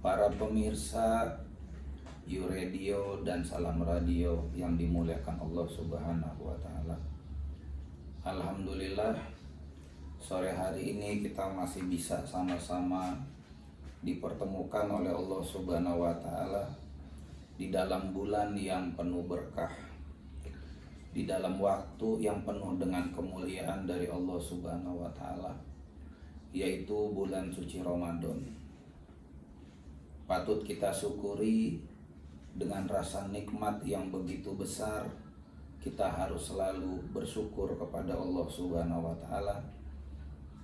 Para pemirsa You Radio dan Salam Radio yang dimuliakan Allah Subhanahu wa Ta'ala. Alhamdulillah, sore hari ini kita masih bisa sama-sama dipertemukan oleh Allah Subhanahu wa Ta'ala di dalam bulan yang penuh berkah, di dalam waktu yang penuh dengan kemuliaan dari Allah Subhanahu wa Ta'ala, yaitu bulan suci Ramadan. Patut kita syukuri dengan rasa nikmat yang begitu besar. Kita harus selalu bersyukur kepada Allah Subhanahu wa Ta'ala,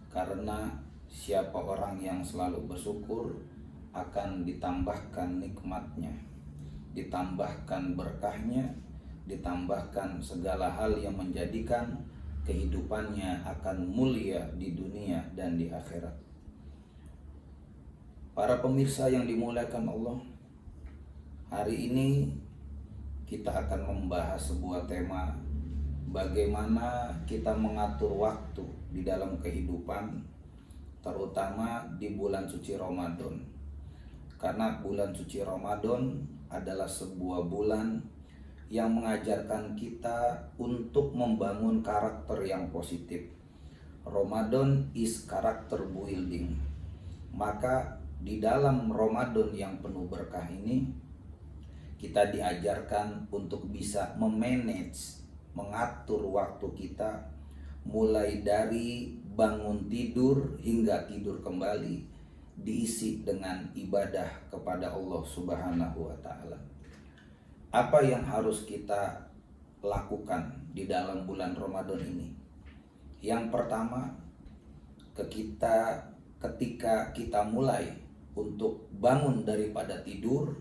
karena siapa orang yang selalu bersyukur akan ditambahkan nikmatnya, ditambahkan berkahnya, ditambahkan segala hal yang menjadikan kehidupannya akan mulia di dunia dan di akhirat. Para pemirsa yang dimuliakan Allah, hari ini kita akan membahas sebuah tema, bagaimana kita mengatur waktu di dalam kehidupan, terutama di bulan suci Ramadan. Karena bulan suci Ramadan adalah sebuah bulan yang mengajarkan kita untuk membangun karakter yang positif. Ramadan is character building. Maka di dalam Ramadan yang penuh berkah ini, kita diajarkan untuk bisa memanage, mengatur waktu kita, mulai dari bangun tidur hingga tidur kembali, diisi dengan ibadah kepada Allah Subhanahu wa Ta'ala. Apa yang harus kita lakukan di dalam bulan Ramadan ini? Yang pertama, ketika kita mulai untuk bangun daripada tidur,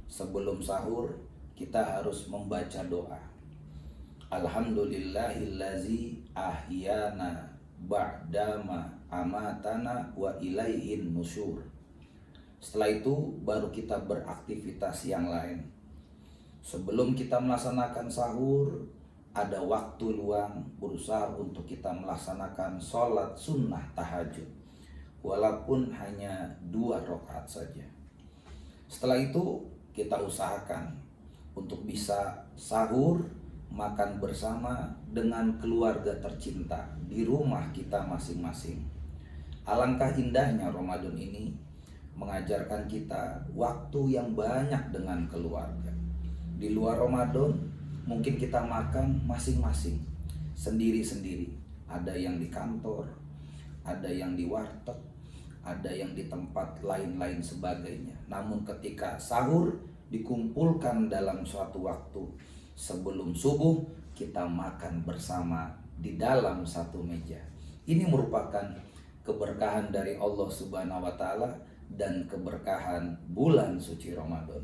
sebelum sahur kita harus membaca doa. Alhamdulillahillazi ahyana ba'dama amatana wa ilaihin nusyur. Setelah itu baru kita beraktivitas yang lain. Sebelum kita melaksanakan sahur, ada waktu luang, berusaha untuk kita melaksanakan sholat sunnah tahajud, walaupun hanya 2 rakaat saja. Setelah itu kita usahakan untuk bisa sahur, makan bersama dengan keluarga tercinta di rumah kita masing-masing. Alangkah indahnya Ramadan ini mengajarkan kita waktu yang banyak dengan keluarga. Di luar Ramadan mungkin kita makan masing-masing, sendiri-sendiri. Ada yang di kantor, ada yang di warteg, ada yang di tempat lain-lain sebagainya. Namun ketika sahur dikumpulkan dalam suatu waktu sebelum subuh, kita makan bersama di dalam satu meja. Ini merupakan keberkahan dari Allah Subhanahu wa Ta'ala dan keberkahan bulan suci Ramadan.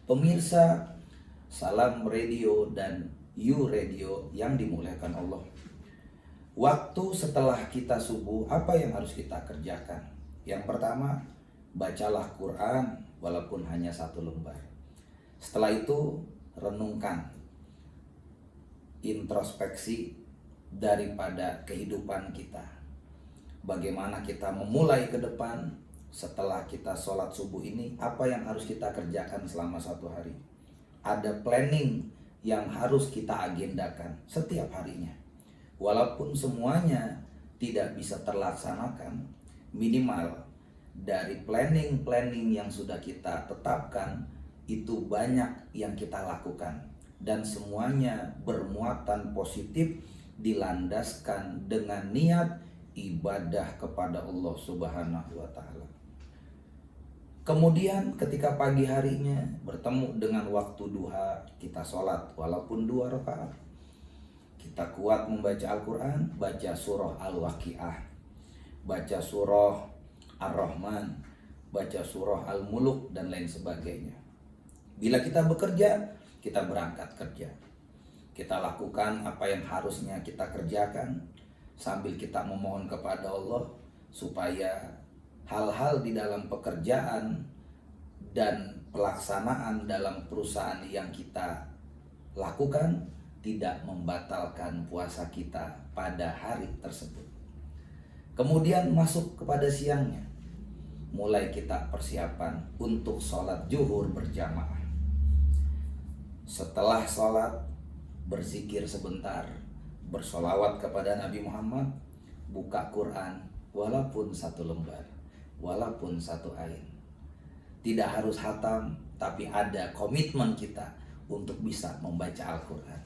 Pemirsa Salam Radio dan You Radio yang dimuliakan Allah, waktu setelah kita subuh, apa yang harus kita kerjakan? Yang pertama, bacalah Quran walaupun hanya 1 lembar. Setelah itu, renungkan, introspeksi daripada kehidupan kita. Bagaimana kita memulai ke depan setelah kita sholat subuh ini, apa yang harus kita kerjakan selama 1 hari. Ada planning yang harus kita agendakan setiap harinya. Walaupun semuanya tidak bisa terlaksanakan, minimal dari planning yang sudah kita tetapkan, itu banyak yang kita lakukan. Dan semuanya bermuatan positif, dilandaskan dengan niat ibadah kepada Allah Subhanahu wa Ta'ala. Kemudian ketika pagi harinya bertemu dengan waktu duha, kita sholat walaupun 2 rakaat. Kita kuat membaca Al-Quran, baca surah Al-Waqiah, baca surah Ar-Rahman, baca surah Al-Muluk, dan lain sebagainya. Bila kita bekerja, kita berangkat kerja. Kita lakukan apa yang harusnya kita kerjakan, sambil kita memohon kepada Allah supaya hal-hal di dalam pekerjaan dan pelaksanaan dalam perusahaan yang kita lakukan tidak membatalkan puasa kita pada hari tersebut. Kemudian masuk kepada siangnya. mulai kita persiapan untuk sholat zuhur berjamaah. Setelah sholat, berzikir sebentar, bersolawat kepada Nabi Muhammad, buka Quran, walaupun satu lembar, walaupun satu ayat. Tidak harus hatam, tapi ada komitmen kita untuk bisa membaca Al-Quran.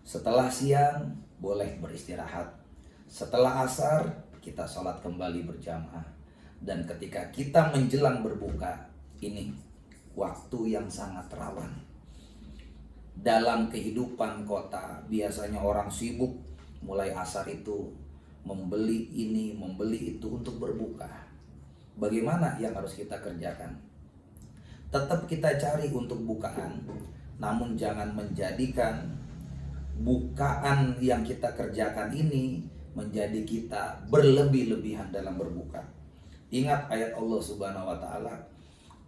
Setelah siang, boleh beristirahat. Setelah asar, kita sholat kembali berjamaah. Dan ketika kita menjelang berbuka, ini waktu yang sangat rawan. Dalam kehidupan kota, biasanya orang sibuk mulai asar itu membeli ini, membeli itu untuk berbuka. Bagaimana yang harus kita kerjakan? Tetap kita cari untuk bukaan, namun jangan menjadikan bukaan yang kita kerjakan ini menjadi kita berlebih-lebihan dalam berbuka. Ingat ayat Allah Subhanahu wa taala,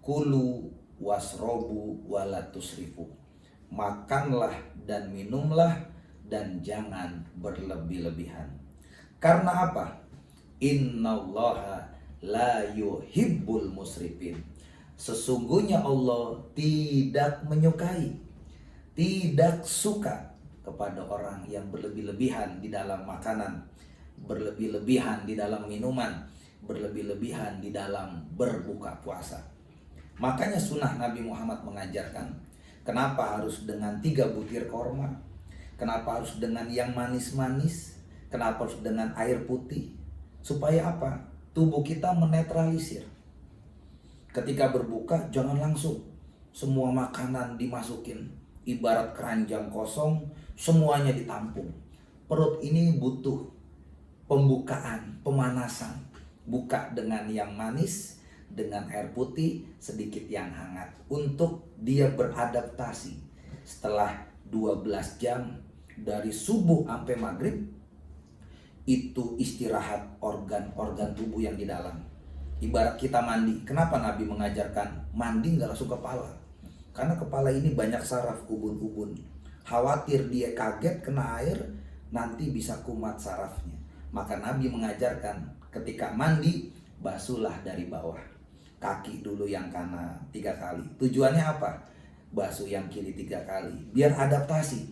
kulu wasrobu wala tusrifu. Makanlah dan minumlah dan jangan berlebih-lebihan. Karena apa? Innallaha la yuhibbul musrifin. Sesungguhnya Allah tidak menyukai, tidak suka kepada orang yang berlebih-lebihan di dalam makanan, berlebih-lebihan di dalam minuman, berlebih-lebihan di dalam berbuka puasa. Makanya sunnah Nabi Muhammad mengajarkan, kenapa harus dengan 3 butir korma? Kenapa harus dengan yang manis-manis? Kenapa harus dengan air putih? Supaya apa? Tubuh kita menetralisir. Ketika berbuka jangan langsung semua makanan dimasukin, ibarat keranjang kosong, semuanya ditampung. Perut ini butuh pembukaan, pemanasan. Buka dengan yang manis, dengan air putih, sedikit yang hangat, untuk dia beradaptasi. Setelah 12 jam dari subuh sampai maghrib, itu istirahat organ-organ tubuh yang di dalam. Ibarat kita mandi. Kenapa Nabi mengajarkan mandi nggak langsung kepala? Karena kepala ini banyak saraf, ubun-ubun. Khawatir dia kaget kena air, nanti bisa kumat sarafnya. Maka Nabi mengajarkan ketika mandi, basuhlah dari bawah. Kaki dulu yang kanan 3 kali. Tujuannya apa? Basuh yang kiri 3 kali. Biar adaptasi.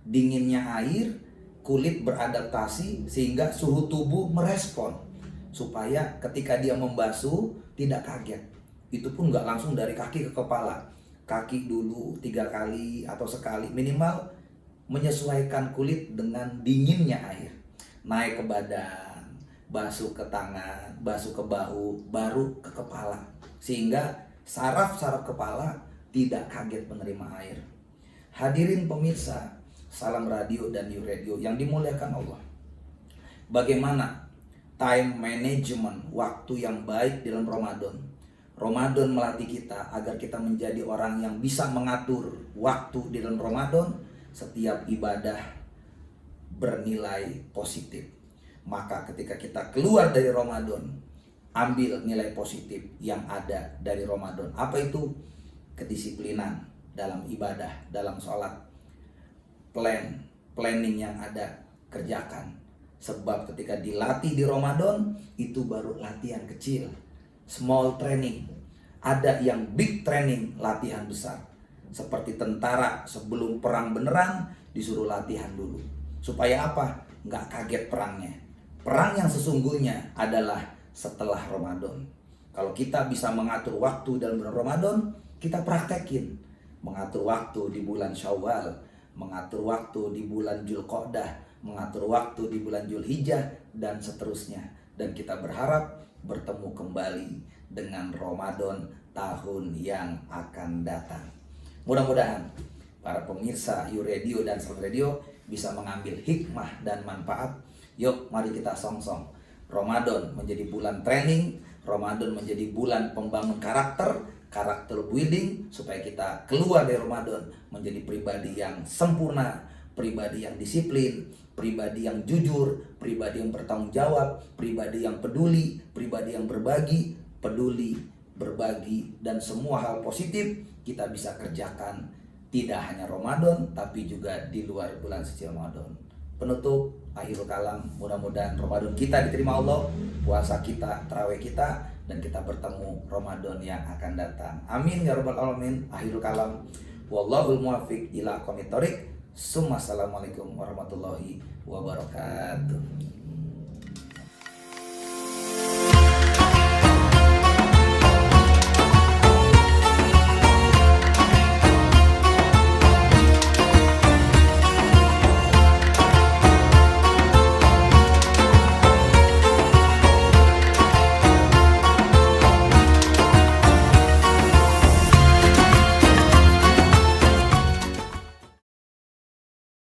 Dinginnya air, kulit beradaptasi sehingga suhu tubuh merespon. Supaya ketika dia membasuh tidak kaget. Itu pun nggak langsung dari kaki ke kepala. Kaki dulu 3 kali atau sekali. Minimal menyesuaikan kulit dengan dinginnya air. Naik ke badan, basuh ke tangan, basuh ke bahu, baru ke kepala. Sehingga saraf-saraf kepala tidak kaget menerima air. Hadirin pemirsa Salam Radio dan You Radio yang dimuliakan Allah. Bagaimana time management, waktu yang baik dalam Ramadan? Ramadan melatih kita agar kita menjadi orang yang bisa mengatur waktu di dalam Ramadan. Setiap ibadah bernilai positif. Maka ketika kita keluar dari Ramadan, ambil nilai positif yang ada dari Ramadan. Apa itu? Kedisiplinan dalam ibadah, dalam sholat. Planning yang ada, kerjakan. Sebab ketika dilatih di Ramadan, itu baru latihan kecil, small training. Ada yang big training, latihan besar. Seperti tentara sebelum perang beneran, disuruh latihan dulu. Supaya apa? Nggak kaget perangnya. Perang yang sesungguhnya adalah setelah Ramadan. Kalau kita bisa mengatur waktu dalam bulan Ramadan, kita praktekin. Mengatur waktu di bulan Syawal, mengatur waktu di bulan Dzulqa'dah, mengatur waktu di bulan Dzulhijjah, dan seterusnya. Dan kita berharap bertemu kembali dengan Ramadan tahun yang akan datang. Mudah-mudahan para pemirsa You Radio dan Salam Radio bisa mengambil hikmah dan manfaat. Yuk mari kita song-song. Ramadan menjadi bulan training, Ramadan menjadi bulan pembangun karakter building, supaya kita keluar dari Ramadan menjadi pribadi yang sempurna, pribadi yang disiplin, pribadi yang jujur, pribadi yang bertanggung jawab, pribadi yang peduli, pribadi yang berbagi, peduli, berbagi, dan semua hal positif kita bisa kerjakan tidak hanya Ramadan tapi juga di luar bulan suci Ramadan. Penutup, akhirul kalam, mudah-mudahan Ramadan kita diterima Allah, puasa kita, tarawih kita dan kita bertemu Ramadan yang akan datang. Amin ya rabbal alamin. Akhirul kalam. Wallahul muwaffiq ila aqwamit thoriq. Assalamualaikum warahmatullahi wabarakatuh.